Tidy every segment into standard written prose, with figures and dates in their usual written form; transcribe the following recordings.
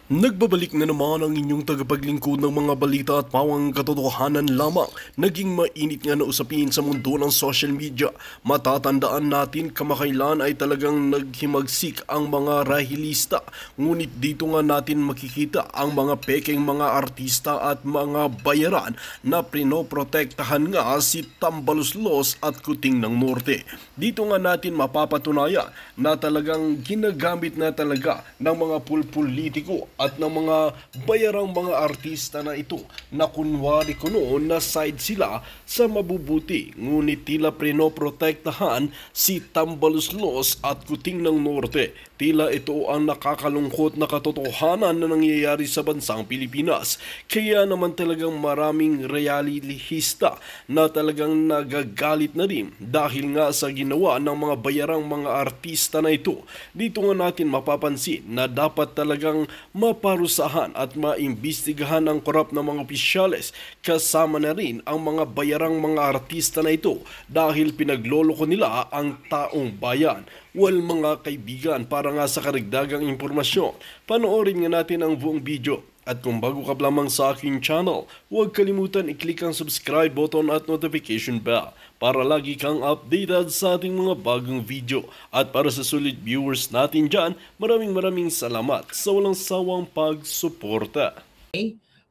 Nagbabalik na naman ang inyong tagapaglingkod ng mga balita at pawang katotohanan lamang. Naging mainit nga na usapin sa mundo ng social media. Matatandaan natin kamakailan ay talagang naghimagsik ang mga rahilista. Ngunit dito nga natin makikita ang mga pekeng mga artista at mga bayaran na prinoprotektahan nga si Tambaluslos at Kuting ng Norte. Dito nga natin mapapatunayan na talagang ginagamit na talaga ng mga pulpolitiko at ng mga bayarang mga artista na ito na kunwari kuno na side sila sa mabubuti, ngunit tila prinoprotektahan si Tambaluslos at Kuting ng Norte. Tila ito ang nakakalungkot na katotohanan na nangyayari sa bansang Pilipinas. Kaya naman talagang maraming realihista na talagang nagagalit na rin dahil nga sa ginawa ng mga bayarang mga artista na ito. Dito nga natin mapapansin na dapat talagang maparusahan at maimbestigahan ang korap na mga opisyales, kasama na rin ang mga bayarang mga artista na ito dahil pinagloloko nila ang taong bayan. Well mga kaibigan, para nga sa karagdagang impormasyon, panoorin nga natin ang buong video. At kung bago ka lamang sa aking channel, huwag kalimutan i-click ang subscribe button at notification bell para lagi kang updated sa ating mga bagong video. At para sa sulit viewers natin dyan, maraming salamat sa walang sawang pagsuporta.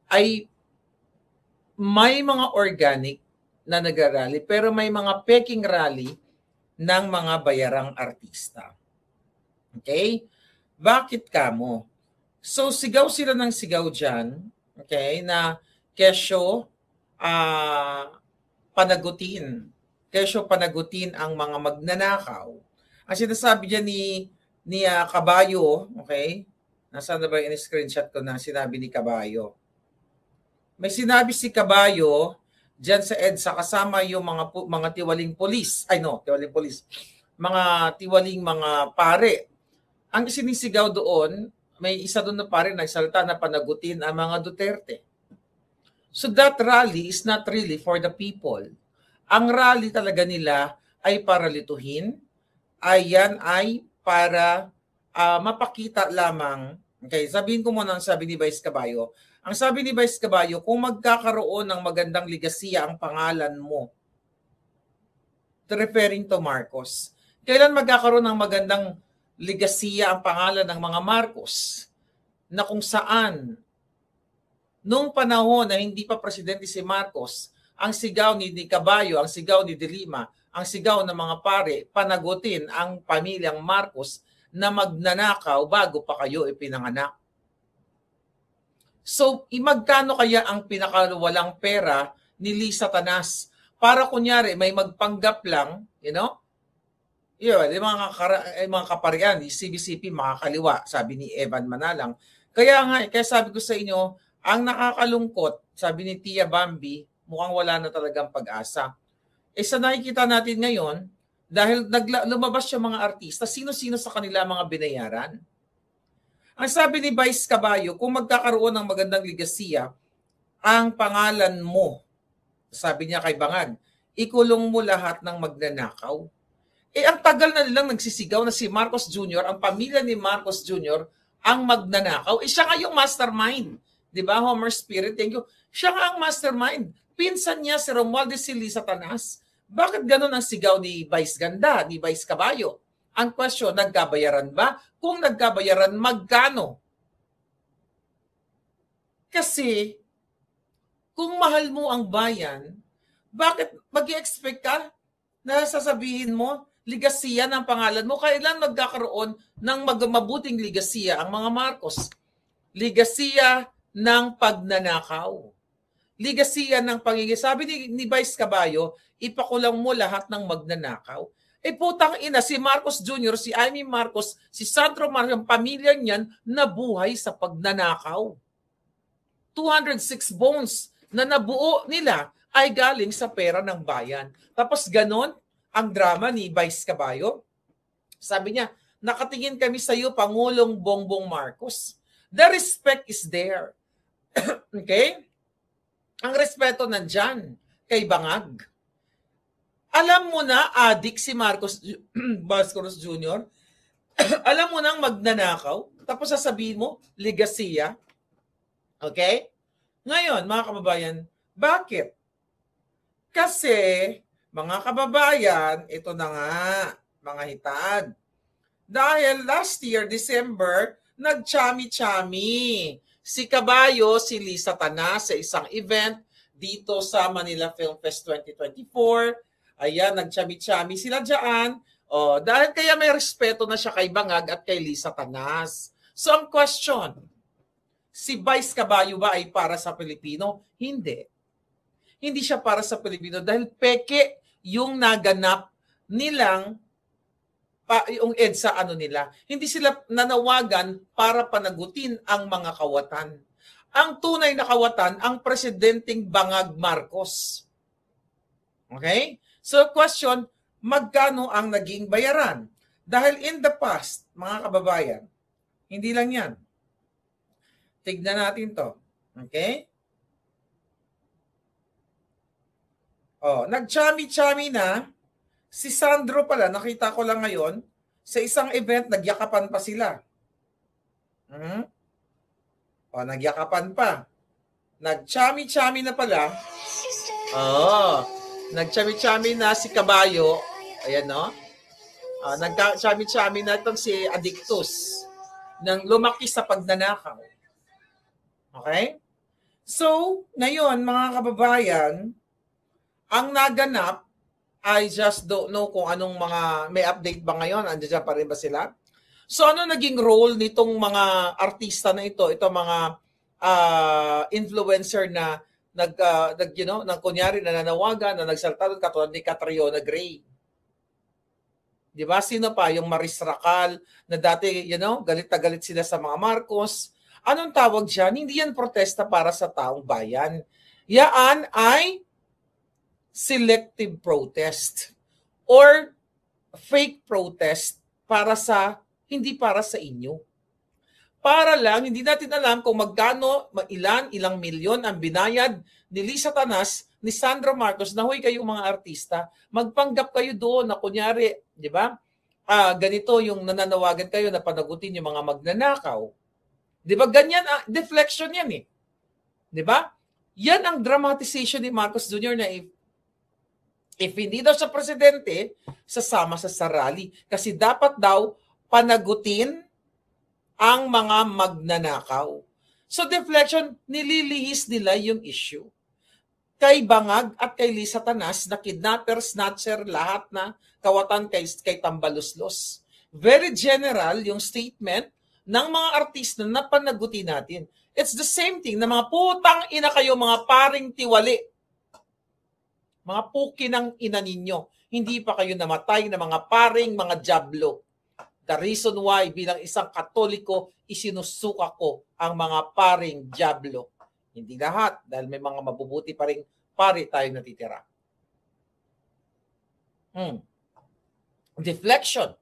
Ay may mga organic na nagrarally pero may mga peking rally ng mga bayarang artista. Okay? Bakit kamo? So sigaw sila ng sigaw dyan, okay, na kesyo panagutin ang mga magnanakaw. Ang sinasabi dyan ni Kabayo, okay? Nasaan na ba yung screenshot ko na sinabi ni Kabayo? May sinabi si Kabayo diyan sa EDSA kasama yung mga tiwaling polis. Mga tiwaling mga pare. Ang sinisigaw doon, may isa doon na pare nagsalita na panagutin ang mga Duterte. So that rally is not really for the people. Ang rally talaga nila ay para lituhin. Ayan ay para mapakita lamang. Okay, sabihin ko muna ang sabi ni Vice Caballo. Ang sabi ni Vice Caballo, kung magkakaroon ng magandang ligasiya ang pangalan mo, referring to Marcos, kailan magkakaroon ng magandang ligasiya ang pangalan ng mga Marcos na kung saan nung panahon na hindi pa presidente si Marcos, ang sigaw ni Caballo, ang sigaw ni De Lima, ang sigaw ng mga pare, panagutin ang pamilyang Marcos na magnanakaw bago pa kayo ipinanganak. So, magkano kaya ang pinakawalang pera ni Lisa Tanas? Para kunyari, may magpanggap lang, yung mga kaparian, ni CBCP, makakaliwa, sabi ni Evan Manalang. Kaya sabi ko sa inyo, ang nakakalungkot, sabi ni Tia Bambi, mukhang wala na talagang pag-asa. Sa nakikita natin ngayon, dahil lumabas yung mga artista, sino-sino sa kanila mga binayaran? Ang sabi ni Vice Caballo, kung magkakaroon ng magandang ligasiya, ang pangalan mo, sabi niya kay Bangag, ikulong mo lahat ng magnanakaw. Ang tagal na nilang nagsisigaw na si Marcos Jr., ang pamilya ni Marcos Jr., ang magnanakaw. Siya nga yung mastermind. Di ba, Homer Spirit? Thank you. Siya nga ang mastermind. Pinsan niya si Romualdez si Lisa Tanas. Bakit ganun ang sigaw ni Vice Ganda, ni Vice Caballo? Ang question, nagkabayaran ba? Kung nagkabayaran, magkano? Kasi, kung mahal mo ang bayan, bakit mag-i-expect ka na sasabihin mo, ligasiya ng pangalan mo? Kailan magkakaroon ng mabuting ligasiya ang mga Marcos? Ligasiya ng pagnanakaw. Ligasiya ng pagiging. Sabi ni Vice Caballo, ipakulang mo lahat ng magnanakaw. Putang ina, si Marcos Jr., si Amy Marcos, si Sandro Marcos, ang pamilya niyan nabuhay sa pagnanakaw. 206 bones na nabuo nila ay galing sa pera ng bayan. Tapos ganon ang drama ni Vice Caballo. Sabi niya, nakatingin kami sa iyo, Pangulong Bongbong Marcos. The respect is there. Okay? Ang respeto nandyan kay Bangag. Alam mo na, adik si Marcos Jr., Alam mo nang magnanakaw, tapos sasabihin mo, ligasiya. Okay? Ngayon, mga kababayan, bakit? Kasi, mga kababayan, ito na nga, mga hitad. Dahil last year, December, nag-chami-chami si Kabayo, si Lisa Tanas sa isang event dito sa Manila Film Fest 2024. Ayan, nag-chami-chami sila dyan. Oh, dahil kaya may respeto na siya kay Bangag at kay Lisa Tanas. So ang question, si Vice Caballo ba ay para sa Pilipino? Hindi. Hindi siya para sa Pilipino dahil peke yung naganap nilang yung EDSA nila. Hindi sila nanawagan para panagutin ang mga kawatan. Ang tunay na kawatan, ang presidenteng Bangag Marcos. Okay? So question, magkano ang naging bayaran? Dahil in the past, mga kababayan, hindi lang yan. Tignan natin to. Okay? Nag-chami-chami na. Si Sandro pala, nakita ko lang ngayon, sa isang event, nagyakapan pa sila. Nagyakapan pa. Nag-chami-chami na pala. Nag-chami-chami na si Kabayo. Ayan, no? Nag-chami-chami na itong si Adictus nang lumaki sa pagnanakaw. Okay? So, ngayon, mga kababayan, ang naganap, I just don't know kung anong mga, may update ba ngayon? Andiyan pa rin ba sila? So ano naging role nitong mga artista na ito? Ito mga influencer na kunyari nananawagan, na nagsalta doon katulad ni Catriona Gray. Di ba? Sino pa? Yung Maris Racal na dati, galit na galit sila sa mga Marcos. Anong tawag dyan? Hindi yan protesta para sa taong bayan. Yan ay selective protest or fake protest hindi para sa inyo. Para lang, hindi natin alam kung magkano, ilang milyon ang binayad ni Lisa Tanas, ni Sandro Marcos, na huy kayo mga artista, magpanggap kayo doon na kunyari, di ba? Ganito yung nananawagan kayo na panagutin yung mga magnanakaw. Di ba? Ganyan, deflection yan eh. Di ba? Yan ang dramatization ni Marcos Jr. na if hindi daw siya presidente, sasama sa rally. Kasi dapat daw panagutin ang mga magnanakaw. So deflection, nililihis nila yung issue. Kay Bangag at kay Lisa Tanas, na kidnapper, snatcher, lahat na kawatan kay Tambaluslos. Very general yung statement ng mga artista na panagutin natin. It's the same thing na mga putang ina kayo, mga paring tiwali. Mga puki ng ina ninyo. Hindi pa kayo namatay na mga paring mga jablo. The reason why bilang isang Katoliko, isinusuka ko ang mga paring jablo. Hindi lahat, dahil may mga mabubuti pa rin pari tayong natitira. Deflection.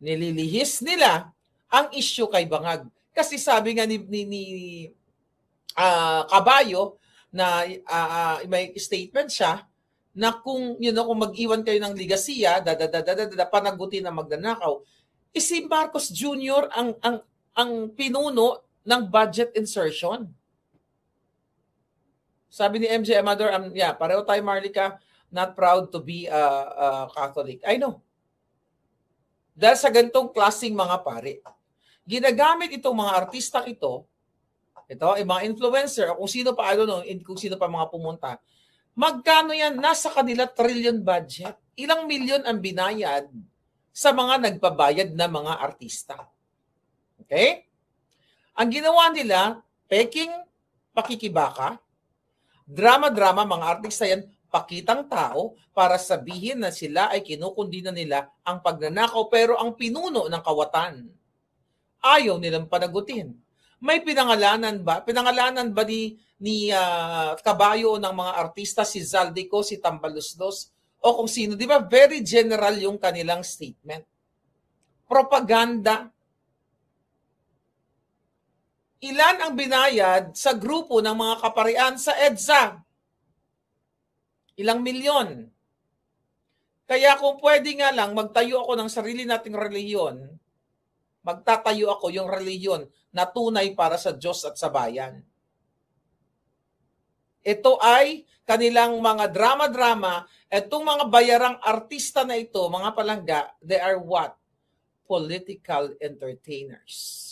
Nililihis nila ang issue kay Bangag. Kasi sabi nga ni Kabayo na may statement siya na kung mag-iwan kayo ng ligasiya, panagutin ang magnanakaw. Si Marcos Jr. ang pinuno ng budget insertion. Sabi ni MJ Amador, pareho tayo, Marlica, not proud to be a Catholic. I know. Dahil sa ganitong klaseng mga pari, ginagamit itong mga artistang ito, yung mga influencer, kung sino pa, I don't know, kung sino pa mga pumunta, magkano yan? Nasa kanila trillion budget. Ilang milyon ang binayad sa mga nagbabayad na mga artista. Okay? Ang ginawa nila, peking pakikibaka, drama-drama, mga artista yan, pakitang tao para sabihin na sila ay kinukundina nila ang pagnanakaw, pero ang pinuno ng kawatan ayaw nilang panagutin. May pinangalanan ba? Pinangalanan ba ni Kabayo ng mga artista, si Zaldico, si Tambaluslos, o kung sino? Di ba? Very general yung kanilang statement. Propaganda. Ilan ang binayad sa grupo ng mga kaparian sa EDSA? Ilang milyon. Kaya kung pwede nga lang, magtayo ako ng sarili nating relihiyon, magtatayo ako yung reliyon na tunay para sa Diyos at sa bayan. Ito ay kanilang mga drama-drama. Itong mga bayarang artista na ito, mga palangga, they are what? Political entertainers.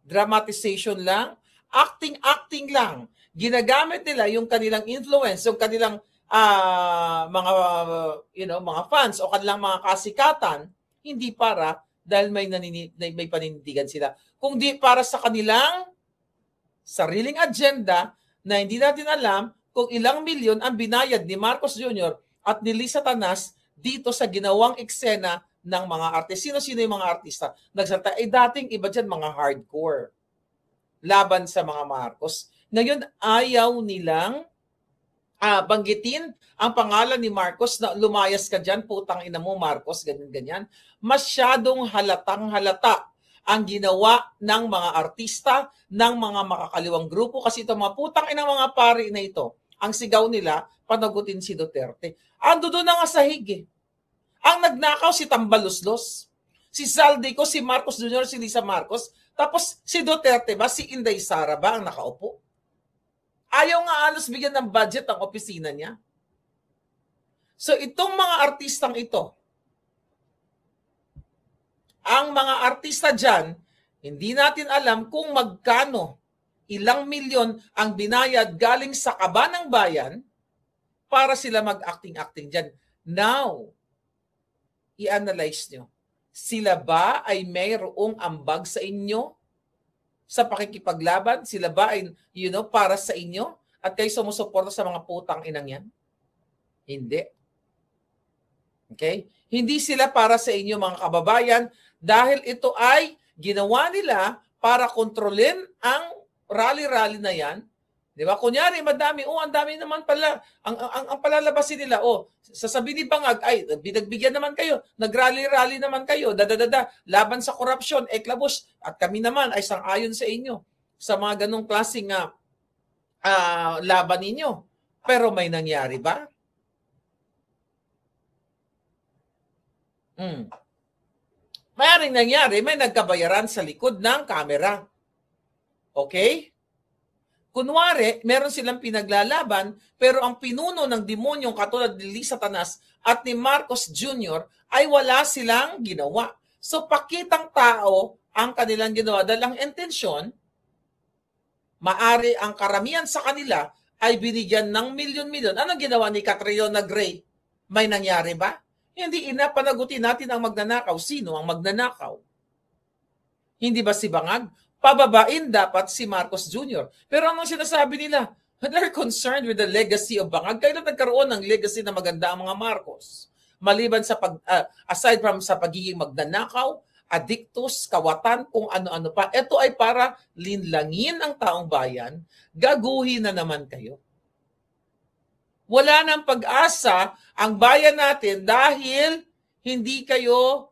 Dramatization lang, acting lang. Ginagamit nila yung kanilang influence, yung kanilang mga fans o kanilang mga kasikatan, hindi para dahil may paninindigan sila, kundi para sa kanilang sariling agenda na hindi natin alam kung ilang milyon ang binayad ni Marcos Jr. at ni Liza Tanas dito sa ginawang eksena ng mga artista. Sino-sino yung mga artista? Nagsalita, dating iba dyan, mga hardcore. Laban sa mga Marcos. Ngayon, ayaw nilang banggitin ang pangalan ni Marcos na lumayas ka dyan, putang ina mo Marcos, ganyan-ganyan. Masyadong halatang-halata ang ginawa ng mga artista, ng mga makakaliwang grupo, kasi ito mga putang ina mga pari na ito, ang sigaw nila, panagutin si Duterte. Ando doon na nga sahig eh. Ang nagnakaw si Tambaluslos, si Zaldico, si Marcos Jr., si Liza Marcos, tapos si Duterte ba, si Inday Sara ba ang nakaupo? Ayaw nga alos bigyan ng budget ang opisina niya. So itong mga artistang ito, ang mga artista dyan, hindi natin alam kung magkano, ilang milyon ang binayad galing sa kaba ng bayan para sila mag-acting-acting dyan. Now, i-analyze nyo. Sila ba ay mayroong ambag sa inyo sa pakikipaglaban? Sila ba ay, para sa inyo? At kayo sumusuporta sa mga putang inang yan? Hindi. Okay? Hindi sila para sa inyo mga kababayan dahil ito ay ginawa nila para kontrolin ang rally-rally na yan. Di ba? Kunyari, madami. Ang dami naman pala. Ang palalabasin nila, sasabihin ni Bangag, binagbigyan naman kayo. Nag-rally-rally naman kayo. Laban sa korupsyon, eklabos. At kami naman ay sang-ayon sa inyo sa mga ganong klaseng laban ninyo. Pero may nangyari ba? Mayaring nangyari, may nagkabayaran sa likod ng camera. Okay? Kunwari, meron silang pinaglalaban, pero ang pinuno ng demonyong katulad ni Liza Tanas at ni Marcos Jr. ay wala silang ginawa. So pakitang tao ang kanilang ginawa dahil ang intensyon, maari ang karamihan sa kanila ay binigyan ng milyon-milyon. Anong ginawa ni Catriona Gray? May nangyari ba? Hindi panagutin natin ang magnanakaw. Sino ang magnanakaw? Hindi ba si Bangag? Pababain dapat si Marcos Jr. Pero anong sinasabi nila? They're concerned with the legacy of Bangag. Kailan nagkaroon ng legacy na maganda ang mga Marcos? Maliban sa aside from sa pagiging magnanakaw, addictus, kawatan, kung ano-ano pa. Ito ay para linlangin ang taong bayan. Gaguhin na naman kayo. Wala nang pag-asa ang bayan natin dahil hindi kayo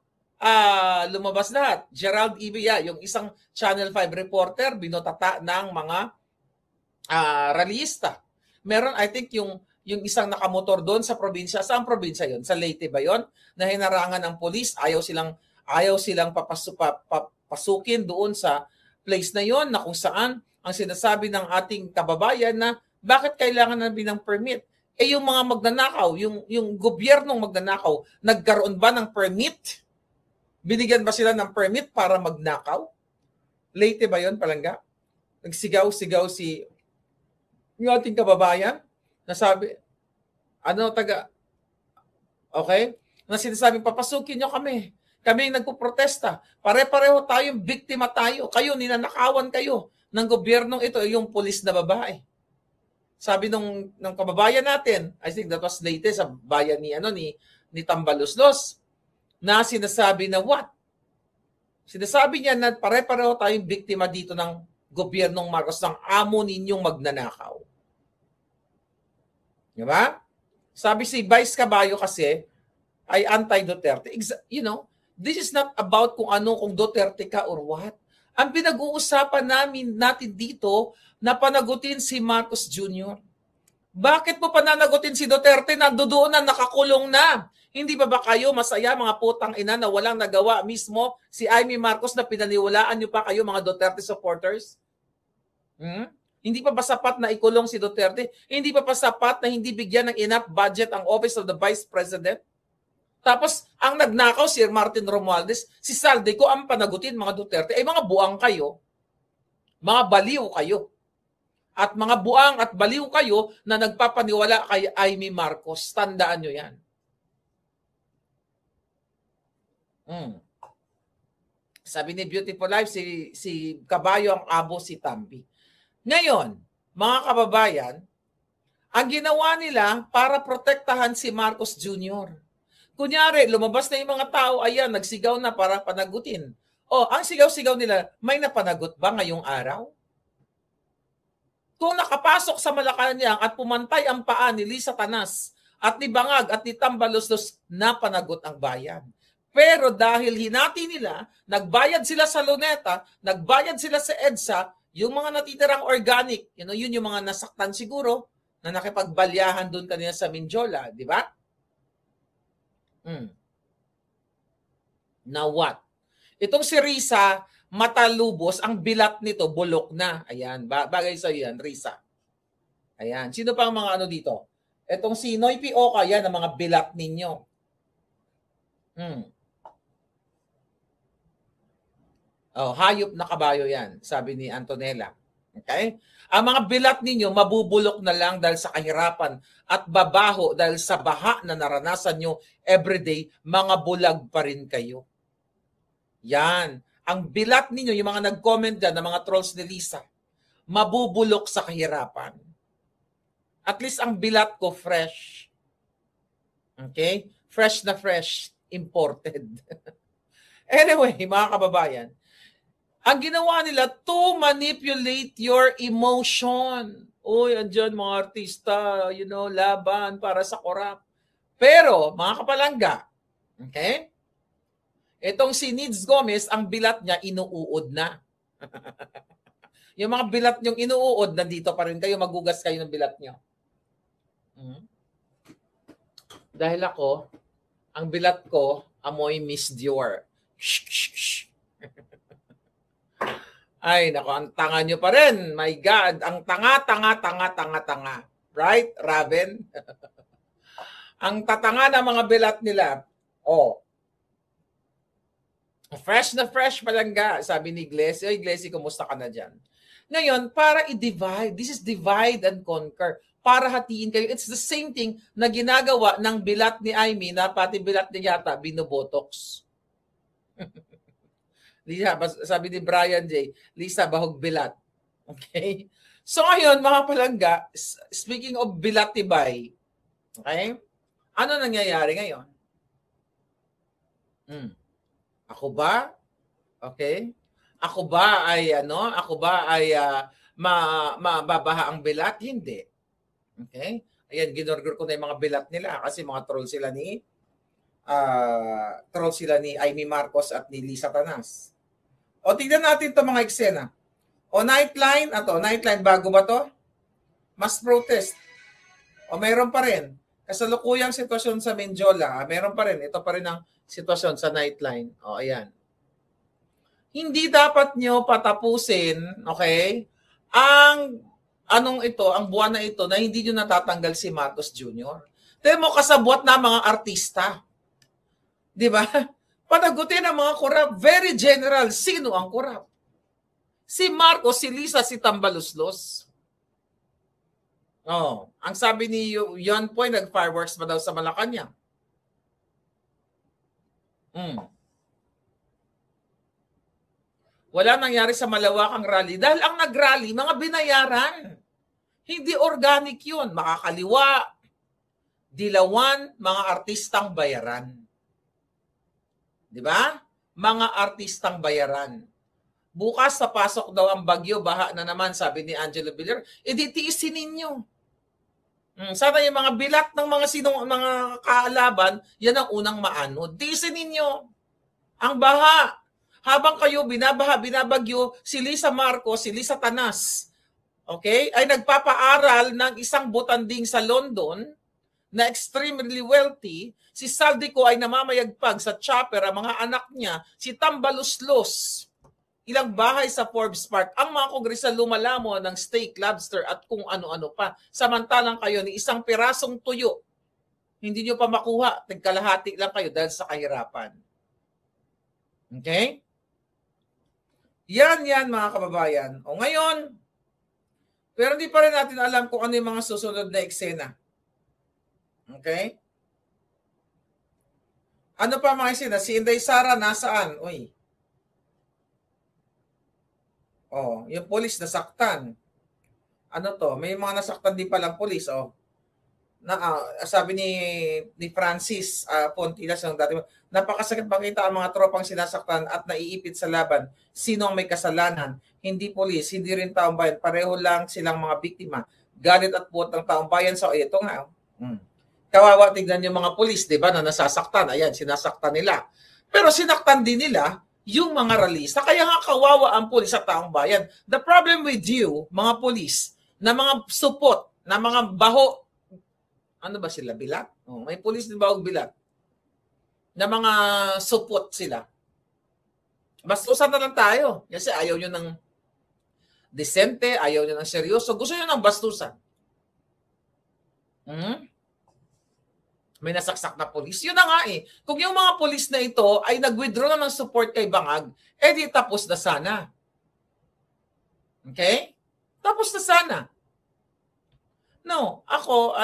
lumabas lahat. Gerald Ibia, yung isang Channel 5 reporter, binotata ng mga rallyista. Meron, I think, yung isang nakamotor doon sa probinsya. Saan probinsya yon? Sa Leyte ba yon? Na hinarangan ng polis, ayaw silang papasukin doon sa place na yon na kung saan ang sinasabi ng ating kababayan na bakit kailangan namin ng permit? Yung mga magnanakaw, yung gobyernong magnanakaw, nagkaroon ba ng permit? Binigyan ba sila ng permit para magnakaw? Leyte ba yun, Palangga? Nagsigaw-sigaw yung ating kababayan na sabi, okay? Na sinasabing, papasukin nyo kami. Kami yung nagpuprotesta. Pare-pareho tayong biktima tayo. Kayo, ninanakawan kayo ng gobyernong ito, yung pulis na babae. Sabi ng kababayan natin, I think that was Leyte, sa bayan ni Tambaluslos, na sinasabi na what? Sinasabi niya na pare-pareho tayong biktima dito ng gobyernong Marcos, ng amo ninyong magnanakaw. Diba? Sabi si Vice Caballo kasi ay anti-Duterte. This is not about kung Duterte ka or what. Ang pinag-uusapan natin dito na panagutin si Marcos Jr. Bakit mo pananagutin si Duterte na doon na nakakulong na? Hindi ba kayo masaya mga putang ina na walang nagawa mismo si Amy Marcos na pinaniwalaan nyo pa kayo mga Duterte supporters? Hindi pa ba sapat na ikulong si Duterte? Hindi pa sapat na hindi bigyan ng enough budget ang Office of the Vice President? Tapos, ang nagnakaw si Martin Romualdez, si Saldico ang panagutin mga Duterte, ay mga buang kayo, mga baliw kayo. At mga buang at baliw kayo na nagpapaniwala kay Amy Marcos. Tandaan nyo yan. Sabi ni Beautiful Life, si Kabayo ang abo si Tambi. Ngayon, mga kababayan, ang ginawa nila para protektahan si Marcos Jr. Kunyari, lumabas na yung mga tao, ayan, nagsigaw na para panagutin. Ang sigaw-sigaw nila, may napanagot ba ngayong araw? Kung nakapasok sa Malacanang at pumantay ang paa ni Lisa Tanas at ni Bangag at ni Tambaluslos, napanagot ang bayan. Pero dahil hinati nila, nagbayad sila sa Luneta, nagbayad sila sa EDSA, yung mga natitirang organic, yun yung mga nasaktan siguro na nakipagbalyahan doon kanina sa Mindiola, di ba? Now what? Itong si Risa, matalubos, ang bilat nito, bulok na. Ayan, bagay sa yan, Risa. Ayan, sino pa ang mga ano dito? Itong si Noy P. Oca, yan, ang mga bilat ninyo. Hayop na kabayo yan, sabi ni Antonella. Okay? Ang mga bilat ninyo, mabubulok na lang dahil sa kahirapan at babaho dahil sa baha na naranasan nyo everyday, mga bulag pa rin kayo. Yan. Ang bilat ninyo, yung mga nag-comment dyan, ng mga trolls ni Lisa, mabubulok sa kahirapan. At least ang bilat ko, fresh. Okay? Fresh na fresh, imported. Anyway, mga kababayan, ang ginawa nila to manipulate your emotion. Uy, andyan mga artista, laban para sa korap. Pero, mga kapalangga, okay? Itong si Nids Gomez, ang bilat niya, inuuod na. Yung mga bilat niyong inuuod, nandito pa rin kayo, magugas kayo ng bilat niyo. Dahil ako, ang bilat ko, amoy Miss Dior. Shh, shh, shh. Ay, nako, ang tanga nyo pa rin. My God, ang tanga. Right, Raven? Ang tatanga ng mga bilat nila. Fresh na fresh palangga, sabi ni Glessy. Oy, Glessy, kumusta ka na dyan? Ngayon, para i-divide, this is divide and conquer. Para hatiin kayo. It's the same thing na ginagawa ng bilat ni Amy na pati bilat niya yata binobotox. Lisa, sabi ni Brian J., Lisa, bahog bilat. Okay? So ngayon, mga palangga, speaking of bilatibay, okay? Ano nangyayari ngayon? Ako ba? Okay? Ako ba ay mababaha ang bilat? Hindi. Okay? Ayan, ginorgor ko na yung mga bilat nila kasi mga troll sila ni Amy Marcos at ni Lisa Tanas. Tignan natin ito mga eksena. Nightline, Nightline, bago ba to? Mass protest. Meron pa rin. Kasalukuyang sitwasyon sa Mindiola, meron pa rin. Ito pa rin ang sitwasyon sa Nightline. Ayan. Hindi dapat nyo patapusin, okay, ang buwan na ito na hindi nyo natatanggal si Marcos Jr. Tignan mo kasabwat na mga artista. Di ba? Panagutin ang mga korap. Very general. Sino ang korap? Si Marcos, si Lisa, si Tambaluslos. Ang sabi ni Yon Poy, nag-fireworks pa daw sa Malacanang. Wala nangyari sa malawakang rally. Dahil ang nag-rally, mga binayaran. Hindi organic yun. Makakaliwa, dilawan, mga artistang bayaran. Di ba? Mga artistang bayaran. Bukas sa pasok daw ang bagyo, baha na naman, sabi ni Angelo Villar. Tiisin ninyo. Sana yung mga bilat ng mga kaalaban, yan ang unang maanod. Tiisin ninyo. Ang baha. Habang kayo binabagyo, si Lisa Marcos, si Lisa Tanas, okay, ay nagpapaaral ng isang botanding sa London na extremely wealthy, si Saldico ay namamayagpag sa chopper ang mga anak niya, si Tambaluslos, ilang bahay sa Forbes Park, ang mga kongresal lumalamo ng steak, lobster at kung ano-ano pa. Samantalang kayo ni isang pirasong tuyo, hindi nyo pa makuha, tigkalahati lang kayo dahil sa kahirapan. Okay? Yan mga kababayan. O ngayon, pero hindi pa rin natin alam kung ano yung mga susunod na eksena. Okay? Ano pa mga eksena? Si Inday Sara nasaan? Uy. Oh, yung polis nasaktan. Ano to? May mga nasaktan din palang polis. Oh. Sabi ni Francis Pontilas ng dati, napakasakit makita ang mga tropang sinasaktan at naiipit sa laban. Sino ang may kasalanan? Hindi polis, hindi rin taong bayan. Pareho lang silang mga biktima. Galit at puot ng taong bayan. So, ito nga. Kawawa, tignan yung mga polis, di ba, na nasasaktan. Ayan, sinasaktan nila. Pero sinaktan din nila yung mga ralista. Kaya nga kawawa ang polis sa taong bayan. The problem with you, mga polis, na mga supot, na mga baho, ano ba sila? Bilat? Oh, may pulis din ba o bilat? Na mga supot sila. Bastusan na lang tayo. Kasi ayaw nyo ng desente, ayaw nyo ng seryoso. Gusto nyo ng bastusan. May nasaksak na pulis. Yun na nga eh. Kung yung mga pulis na ito ay nag-withdraw na ng support kay Bangag, di tapos na sana. Okay? Tapos na sana. No, ako,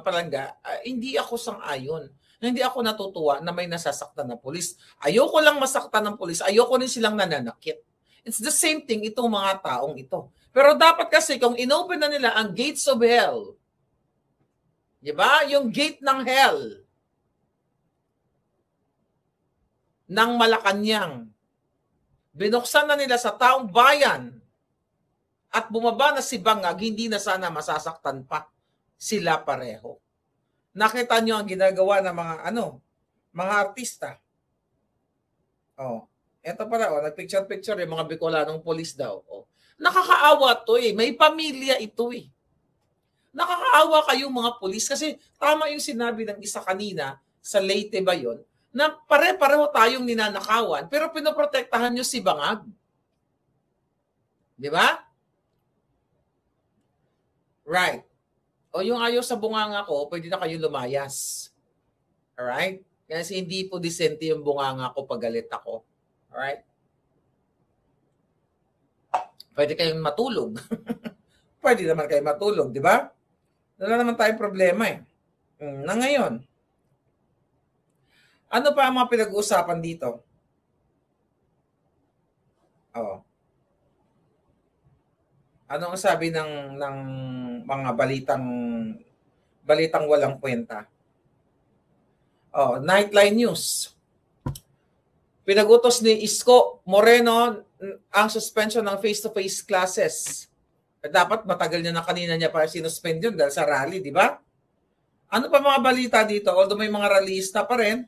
Palangga, hindi ako sang-ayon. Hindi ako natutuwa na may nasasaktan na pulis. Ayoko lang masaktan ng pulis. Ayoko rin silang nananakit. It's the same thing itong mga taong ito. Pero dapat kasi kung inopen na nila ang gates of hell, di ba? Yung gate ng hell ng Malacanang, binuksan na nila sa taong bayan, at bumaba na si Bangag, hindi na sana masasaktan pa sila pareho. Nakita nyo ang ginagawa ng mga artista. Oh, eto pala, nagpicture-picture yung mga Bicolanong polis daw. Oh. Nakakaawa to eh. May pamilya ito eh. Nakakaawa kayong mga polis kasi tama yung sinabi ng isa kanina sa Leyte ba yun, na pare-pareho tayong ninanakawan pero pinoprotektahan nyo si Bangag. Di ba? Right. O yung ayaw sa bunganga ko, pwede na kayo lumayas. Alright? Kasi hindi po disente yung bunganga ko pag galit ako. Alright? Pwede kayong matulog. Pwede naman kayo matulog, di ba? Wala naman tayong problema eh. Na ngayon, ano pa ang mga pinag-uusapan dito? Oh. Ano ang sabi ng mga balitang walang kwenta? Oh, Nightline News. Pinagutos ni Isko Moreno ang suspension ng face-to-face classes. Dapat matagal niya na kanina niya pa sinuspend yun dahil sa rally, di ba? Ano pa mga balita dito? Although may mga rallyista pa rin.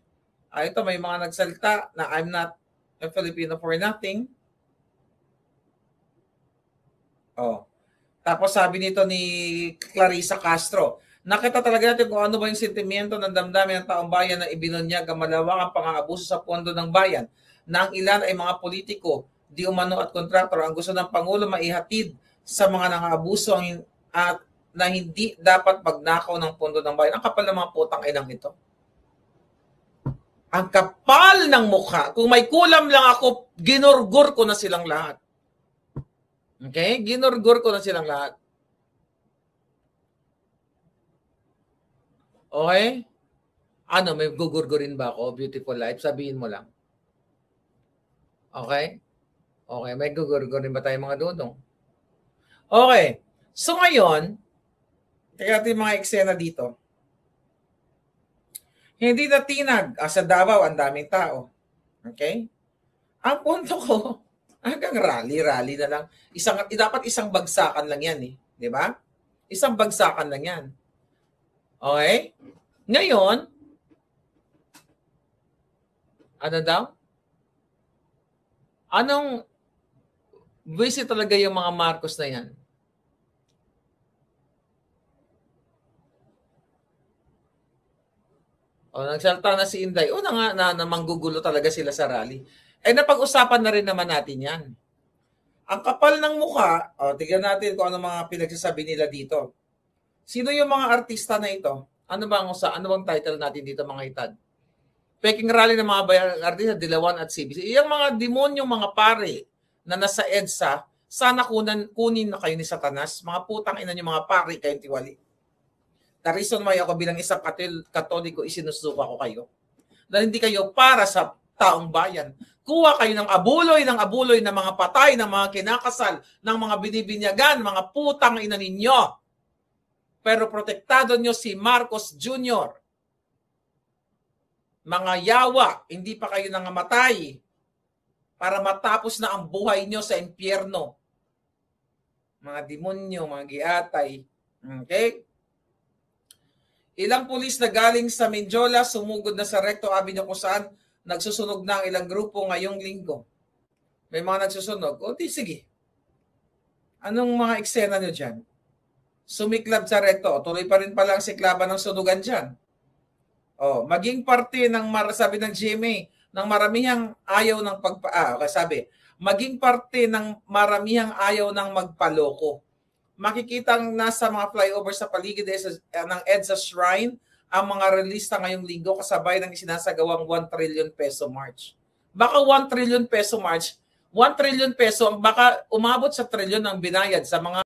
Ito may mga nagsalita na I'm not a Filipino for nothing. Oh. Tapos sabi nito ni Clarissa Castro, nakita talaga natin kung ano ba yung sentimiento ng damdamin ng taong bayan na ibinunyag ang malawakang pang-aabuso sa pondo ng bayan na ang ilan ay mga politiko, di umano at kontraktor ang gusto ng Pangulo maihatid sa mga nang-aabuso at na hindi dapat magnakaw ng pondo ng bayan. Ang kapal ng mga putang inang ito. Ang kapal ng mukha. Kung may kulam lang ako, ginurgur ko na silang lahat. Okay? Ginurgur ko na silang lahat. Okay? Ano, may gugurgurin ba ako? Beautiful life? Sabihin mo lang. Okay? Okay, may gugurgurin ba tayo mga dudong? Okay. So ngayon, kaya ito yung mga eksena dito. Hindi na tinag. Sa Davao, ang daming tao. Okay? Ang punto ko, hanggang rally na lang. Dapat isang bagsakan lang yan eh. Di ba? Isang bagsakan lang yan. Okay? Ngayon, ano daw? Anong visit talaga yung mga Marcos na yan? O, nagsalta na si Inday. Una nga na manggugulo talaga sila sa rally. Napag-usapan na rin naman natin yan. Ang kapal ng mukha, tignan natin kung ano mga pinagsasabi nila dito. Sino yung mga artista na ito? Ano bang title natin dito, mga hitad? Peking rally ng mga bayan artista, Dilawan at CBC. Yung mga demonyong mga pare na nasa EDSA, sana kunin na kayo ni Satanas. Mga putang ina niyo, mga pare kayong tiwali. The reason why ako bilang isang Katoliko, isinusuka ko kayo. Dahil hindi kayo para sa taong bayan. Kuha kayo ng abuloy ng mga patay, ng mga kinakasal, ng mga binibinyagan, mga putang ina ninyo. Pero protektado nyo si Marcos Jr. Mga yawa, hindi pa kayo nangamatay para matapos na ang buhay nyo sa impyerno. Mga demonyo, mga giatay. Okay? Ilang pulis na galing sa Mindiola sumugod na sa Recto Avenue kung saan nagsusunog na ang ilang grupo ngayong linggo. May mga nagsusunog. O di sige. Anong mga eksena nyo dyan? Sumiklab sa Recto. Tuloy pa rin pala ang siklaban ng sunugan dyan. Maging parte ng sabi ng GMA ng maramihang ayaw ng maging parte ng maramihang ayaw ng magpaloko. Makikitang nasa mga flyover sa paligid ng EDSA Shrine ang mga relista ngayong linggo kasabay ng isinasagawang 1 trillion peso march. Baka 1 trillion peso march, 1 trillion peso ang baka umabot sa trilyon ang binayad sa mga